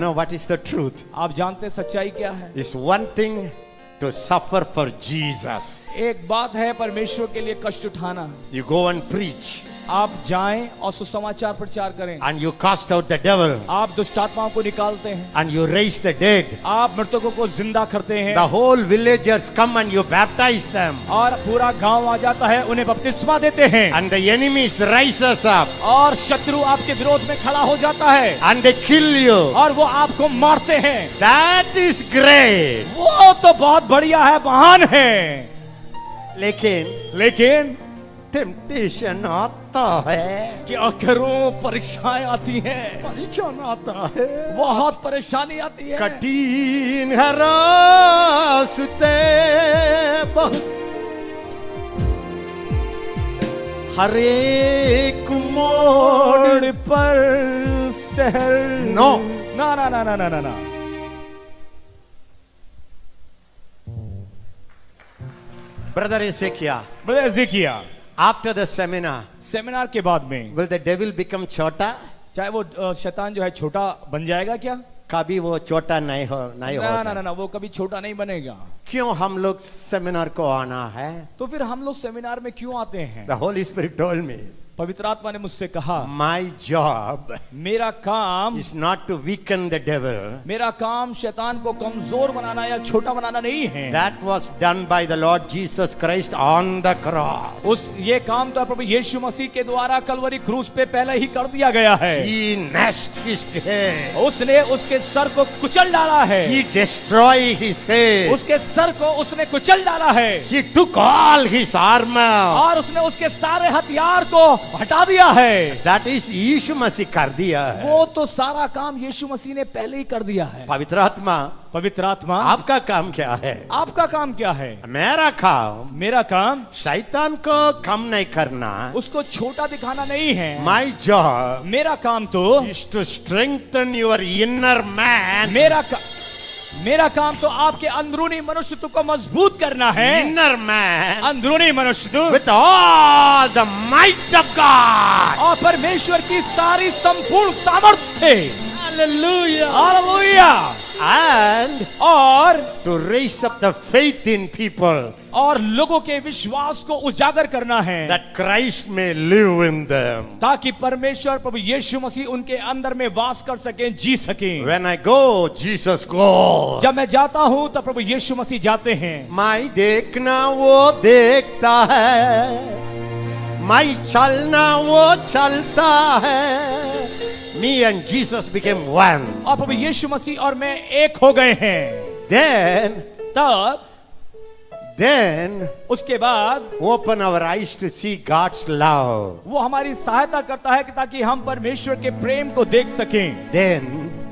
know what is the truth? आप जानते हैं सच्चाई क्या है? It's one thing to suffer for Jesus. एक बात है परमेश्वर के लिए कष्ट उठाना, You go and preach आप जाएं और सुसमाचार प्रचार करें, and you cast out the devil आप दुष्ट आत्माओं को निकालते हैं, and you raise the dead. आप मृतकों को जिंदा करते हैं, The whole villagers come and you baptize them. और पूरा गांव आ जाता है, उन्हें बपतिस्मा देते हैं, And the enemies rises up और शत्रु आपके विरोध में खड़ा हो जाता है, and they kill you. और वो आपको मारते हैं। That is great. वो तो बहुत बढ़िया है, महान है। लेकिन temptation आता है, क्या करूं, परीक्षाएं आती हैं, परेशान आता है, बहुत परेशानी आती है। कठिन है रास्ते बहुत, हर एक मोड़ पर शहर No. ना ना ना ना ना ना ना Brother Ezekiel, brother Ezekiel, after the seminar, seminar के बाद में will the devil become छोटा? चाहे वो शैतान जो है छोटा बन जाएगा क्या? कभी वो छोटा नहीं ना होगा। ना ना ना, वो कभी छोटा नहीं बनेगा। क्यों हम लोग सेमिनार को आना है? तो फिर हम लोग सेमिनार में क्यों आते हैं? The Holy Spirit told me, पवित्र आत्मा ने मुझसे कहा, my job मेरा काम is not to weaken the devil. मेरा काम शैतान को कमजोर बनाना या छोटा बनाना नहीं है। That was done by the Lord Jesus Christ on the cross. ये काम तो प्रभु यीशु मसीह के द्वारा कलवरी क्रूस पे पहले ही कर दिया गया है। He gnashed his head. उसने उसके सर को कुचल डाला है। He destroyed his head. उसके सर को उसने कुचल डाला है। He took all his armor. और उसने उसके सारे हथियार को हटा दिया है। That is यीशु मसीह कर दिया है। वो तो सारा काम यीशु मसीह ने पहले ही कर दिया है। पवित्र आत्मा, आपका काम क्या है? आपका काम क्या है? मेरा काम शैतान को कम नहीं करना, उसको छोटा दिखाना नहीं है। My job मेरा काम तो is to strengthen your inner man. मेरा काम तो आपके अंदरूनी मनुष्यत्व को मजबूत करना है। Inner man अंदरूनी मनुष्यत्व with all the might of God. और परमेश्वर की सारी संपूर्ण सामर्थ्य से। Hallelujah. हालेलुया। And और to raise up the faith in people और लोगों के विश्वास को उजागर करना है, that Christ may live in them. ताकि परमेश्वर प्रभु यीशु मसीह उनके अंदर में वास कर सकें, जी सकें। When I go, Jesus goes. जब मैं जाता हूं तब प्रभु यीशु मसीह जाते हैं। मैं देखना वो देखता है, मैं चलना वो चलता है। Me and Jesus became one. और प्रभु यीशु मसीह और मैं एक हो गए हैं। Then उसके बाद open our eyes to see God's love. वो हमारी सहायता करता है कि ताकि हम परमेश्वर के प्रेम को देख सकें। Then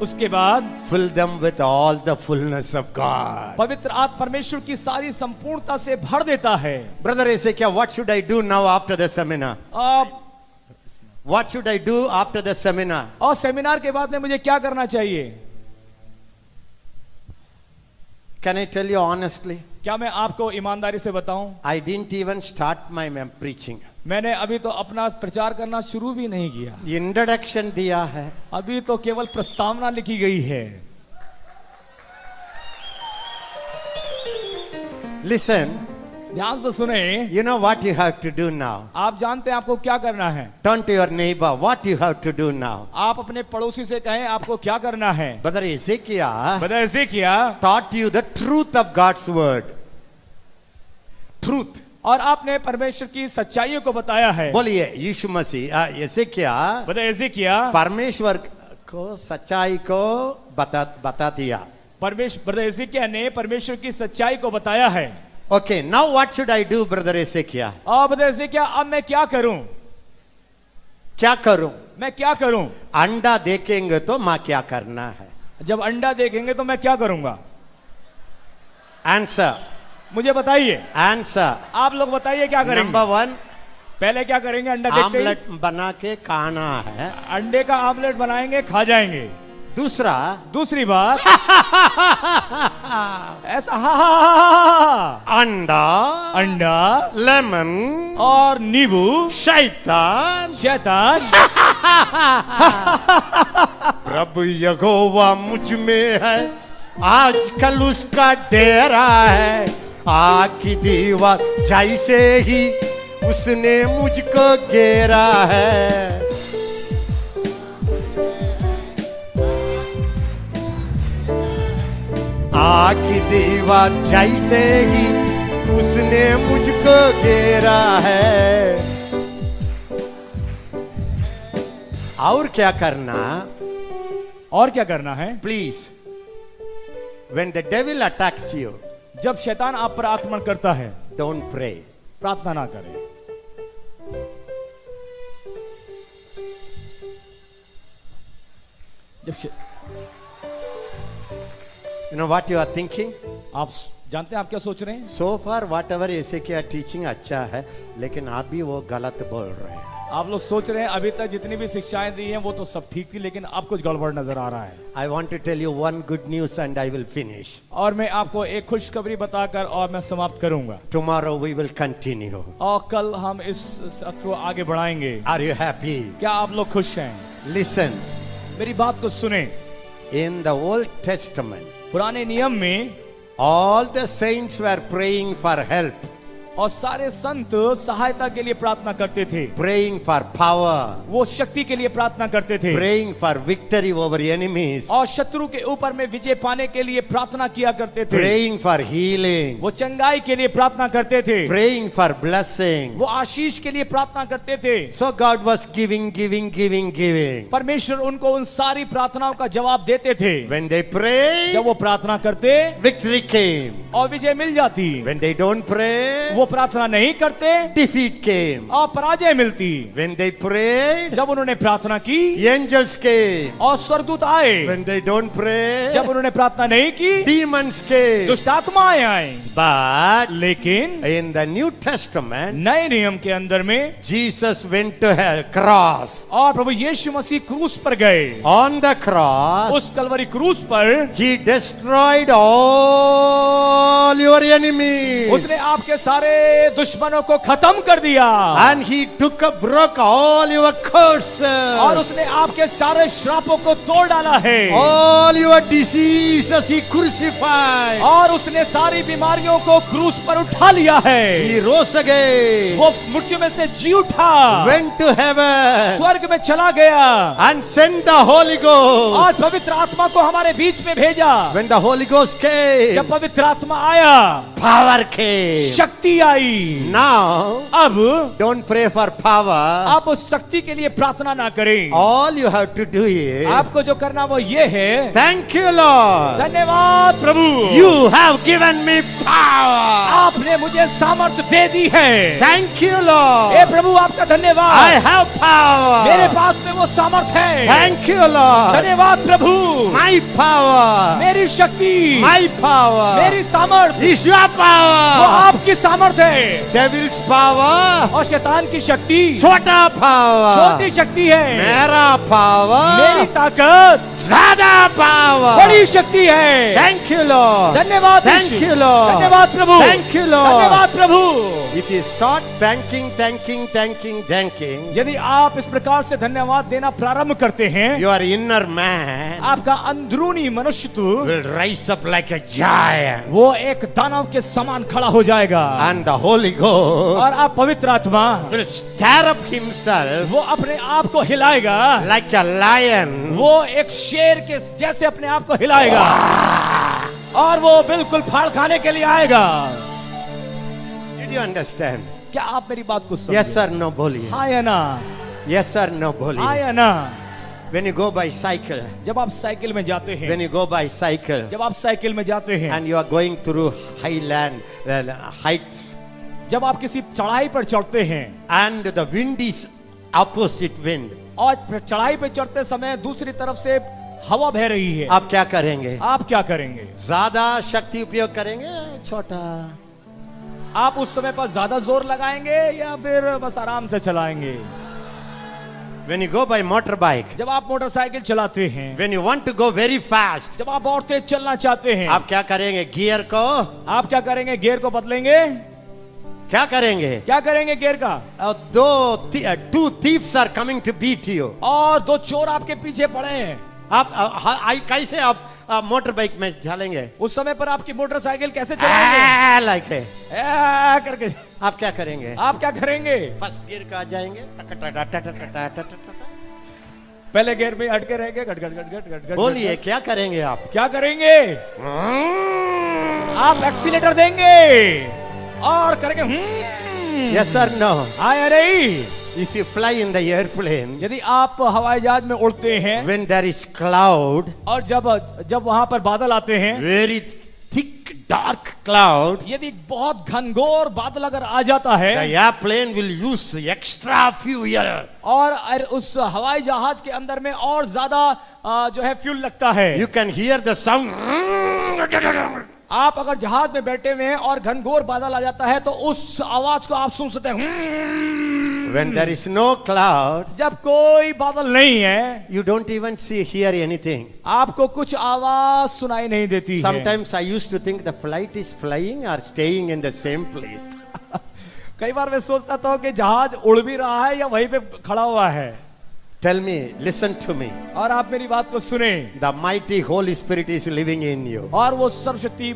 उसके बाद fill them with all the fullness of God. पवित्र आत्मा परमेश्वर की सारी संपूर्णता से भर देता है। Brother Ezekiel, what should I do now after the seminar? What should I do after the seminar? और सेमिनार के बाद में मुझे क्या करना चाहिए? Can I tell you honestly? क्या मैं आपको ईमानदारी से बताऊं? I didn't even start my preaching. मैंने अभी तो अपना प्रचार करना शुरू भी नहीं किया। Introduction दिया है। अभी तो केवल प्रस्तावना लिखी गई है। Listen. ध्यान से सुने। You know what you have to do now? आप जानते हैं आपको क्या करना है? Turn to your neighbor. What you have to do now? आप अपने पड़ोसी से कहें आपको क्या करना है? Brother Ezekiel taught you the truth of God's word. Truth. और आपने परमेश्वर की सच्चाइयों को बताया है। बोलिए यीशु मसीह एजेकिया परमेश्वर को सच्चाई को बता दिया। परमेश्वर एजेकिया ने परमेश्वर की सच्चाई को बताया है। Okay, now what should I do, brother Ezekiel? Brother Ezekiel, अब मैं क्या करूं? मैं क्या करूं? अंडा देखेंगे तो माँ क्या करना है? जब अंडा देखेंगे तो मैं क्या करूंगा? Answer. मुझे बताइए। Answer. आप लोग बताइए क्या करेंगे? Number 1. पहले क्या करेंगे? अंडा देखते ही आमलेट बना के खाना है। अंडे का आमलेट बनाएंगे, खा जाएंगे। दूसरी बात ऐसा अंडा लेमन और नींबू शैतान प्रभु यहोवा मुझ में है, आजकल उसका डेरा है। आग की दीवार जैसे ही उसने मुझको घेरा है। आग की दीवार जैसे ही उसने मुझको घेरा है। और क्या करना? और क्या करना है? Please, when the devil attacks you, जब शैतान आप पर आक्रमण करता है, don't pray. प्रार्थना ना करें। जब You know what you are thinking? आप जानते हैं आप क्या सोच रहे हैं? So far whatever ऐसे क्या टीचिंग अच्छा है, लेकिन आप भी वो गलत बोल रहे हैं। आप लोग सोच रहे हैं अभी तक जितनी भी शिक्षाएं दी हैं वो तो सब ठीक थी, लेकिन अब कुछ गड़बड़ नजर आ रहा है। I want to tell you one good news and I will finish. और मैं आपको एक खुशखबरी बताकर और मैं समाप्त करूंगा। Tomorrow we will continue. और कल हम इस सत्र को आगे बढ़ाएंगे। Are you happy? क्या आप लोग खुश हैं? Listen. मेरी बात को सुने। In the Old Testament, पुराने नियम में all the saints were praying for help, और सारे संत सहायता के लिए प्रार्थना करते थे, praying for power, वो शक्ति के लिए प्रार्थना करते थे, praying for victory over enemies, और शत्रु के ऊपर में विजय पाने के लिए प्रार्थना किया करते थे, praying for healing, वो चंगाई के लिए प्रार्थना करते थे, praying for blessing. वो आशीष के लिए प्रार्थना करते थे। So God was giving. परमेश्वर उनको उन सारी प्रार्थनाओं का जवाब देते थे। When they pray, जब वो प्रार्थना करते, victory came. और विजय मिल जाती। When they don't pray, वो प्रार्थना नहीं करते, defeat came. और पराजय मिलती। When they prayed, जब उन्होंने प्रार्थना की, angels came. और स्वर्गदूत आए। When they don't pray, जब उन्होंने प्रार्थना नहीं की, demons came. दुष्ट आत्माएं आए। But लेकिन in the New Testament, नए नियम के अंदर में Jesus went to a cross. और प्रभु यीशु मसीह क्रूस पर गए। On the cross, उस कलवरी क्रूस पर He destroyed all your enemies. उसने आपके सारे दुश्मनों को खत्म कर दिया। And He broke all your curses. और उसने आपके सारे श्रापों को तोड़ डाला है। All your diseases He crucified. और उसने सारी बीमारियों को क्रूस पर उठा लिया है। He rose again. वो मृत्यु में से जी उठा, Went to heaven. स्वर्ग में चला गया, And sent the Holy Ghost. और पवित्र आत्मा को हमारे बीच में भेजा। When the Holy Ghost came, जब पवित्र आत्मा आया, power came. शक्ति आई। Now, अब don't pray for power. आप उस शक्ति के लिए प्रार्थना ना करें। All you have to do is, आपको जो करना वो ये है, thank you, Lord. धन्यवाद प्रभु, You have given me power. आपने मुझे सामर्थ्य दे दी है। Thank you, Lord. हे प्रभु आपका धन्यवाद, I have power. मेरे पास में वो सामर्थ्य है। Thank you, Lord. धन्यवाद प्रभु, My power, मेरी शक्ति, my power मेरी सामर्थ्य, is your वो power. आपकी सामर्थ्य है। Devil's power, और शैतान की शक्ति छोटा power. छोटी शक्ति है। मेरा power, मेरी ताकत ज्यादा power. बड़ी शक्ति है। Thank you, Lord. धन्यवाद Thank यीशु। you, Lord. धन्यवाद प्रभु। Thank you, Lord. धन्यवाद प्रभु। If you start thanking, यदि आप इस प्रकार से धन्यवाद देना प्रारंभ करते हैं, your inner man आपका अंदरूनी मनुष्यत्व will rise up like a giant. वो एक दानव के समान खड़ा हो जाएगा। And the Holy Ghost और आप पवित्र आत्मा will stir up himself वो अपने आप को हिलाएगा, like a lion. वो एक शेर के जैसे अपने आप को हिलाएगा, और वो बिल्कुल फाड़ खाने के लिए आएगा। Did you understand? क्या आप मेरी बात को समझे? Yes or no बोलिए. हाँ या ना? Yes or no हाँ बोलिए. या ना? When you go by cycle, जब आप साइकिल में जाते हैं, when you go by cycle जब आप साइकिल में जाते हैं, and you are going through highland heights, जब आप किसी चढ़ाई पर चढ़ते हैं and the wind is opposite wind, और चढ़ाई पे चढ़ते समय दूसरी तरफ से हवा बह रही है, आप क्या करेंगे? आप क्या करेंगे? ज्यादा शक्ति उपयोग करेंगे, छोटा? आप उस समय पर ज्यादा जोर लगाएंगे या फिर बस आराम से चलाएंगे? When you go by motorbike, जब आप मोटरसाइकिल चलाते हैं, when you want to go very fast, जब आप और तेज चलना चाहते हैं, आप क्या करेंगे? गियर को आप क्या करेंगे? गियर को बदलेंगे। क्या करेंगे? क्या करेंगे गियर का? two thieves are coming to beat you. और दो चोर आपके पीछे पड़े हैं, आप कैसे आप मोटर बाइक में चलेंगे? उस समय पर आपकी मोटरसाइकिल कैसे चलाएंगे? लाइक है करके आप क्या करेंगे? आप क्या करेंगे? फर्स्ट गियर का जाएंगे, पहले गियर में अटके रहेंगे, गट गट गट गट गट गट। बोलिए क्या करेंगे आप? क्या करेंगे? आप एक्सीलेटर देंगे और करेंगे यस सर नो? आया नहीं? If you fly in the airplane, यदि आप हवाई जहाज में उड़ते हैं when there is cloud, और जब वहां पर बादल आते हैं, very thick dark cloud, यदि बहुत घनघोर बादल अगर आ जाता है, the airplane will use extra fuel. और उस हवाई जहाज के अंदर में और ज्यादा जो है फ्यूल लगता है। You can hear the sound. आप अगर जहाज में बैठे हुए हैं और घनघोर बादल आ जाता है तो उस आवाज को आप सुन सकते हैं। When there is no cloud, जब कोई बादल नहीं है, you don't even hear anything. आपको कुछ आवाज सुनाई नहीं देती है। Sometimes I used to think the flight is flying or staying in the same place. कई बार मैं सोचता था कि जहाज उड़ भी रहा है या वहीं पे खड़ा हुआ है। Tell me, listen to me. और आप मेरी बात को सुने। The mighty Holy Spirit is living in you. और वो सर्वशक्ति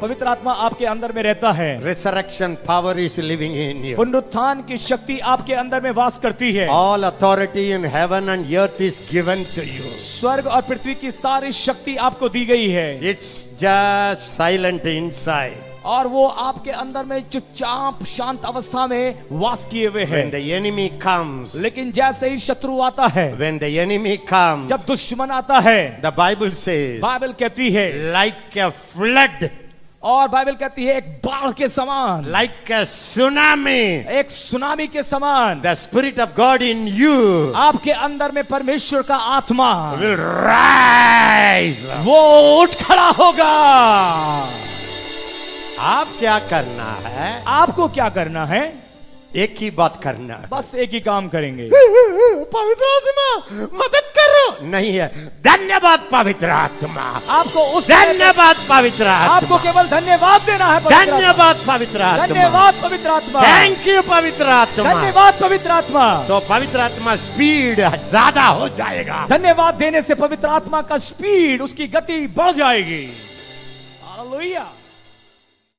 पवित्र आत्मा आपके अंदर में रहता है। Resurrection power is living in you. पुनरुत्थान की शक्ति आपके अंदर में वास करती है। All authority in heaven and earth is given to you. स्वर्ग और पृथ्वी की सारी शक्ति आपको दी गई है। It's just silent inside. और वो आपके अंदर में चुपचाप शांत अवस्था में वास किए हुए हैं। When the enemy comes, लेकिन जैसे ही शत्रु आता है, when the enemy comes, जब दुश्मन आता है, the Bible says, बाइबल कहती है, like a flood, और बाइबल कहती है एक बाढ़ के समान, like a tsunami, एक सुनामी के समान, the Spirit of God in you आपके अंदर में परमेश्वर का आत्मा will rise. वो उठ खड़ा होगा। आप क्या करना है? आपको क्या करना है? एक ही बात करना है। बस एक ही काम करेंगे। पवित्र आत्मा मदद करो नहीं है। धन्यवाद पवित्र आत्मा। आपको उस धन्यवाद पवित्र आत्मा। आपको केवल धन्यवाद देना है। धन्यवाद पवित्र आत्मा। धन्यवाद पवित्र आत्मा। थैंक यू पवित्र आत्मा। धन्यवाद पवित्र आत्मा। सो पवित्र आत्मा स्पीड ज्यादा हो जाएगा। धन्यवाद देने से पवित्र आत्मा का स्पीड, उसकी गति बढ़ जाएगी। हालेलुया।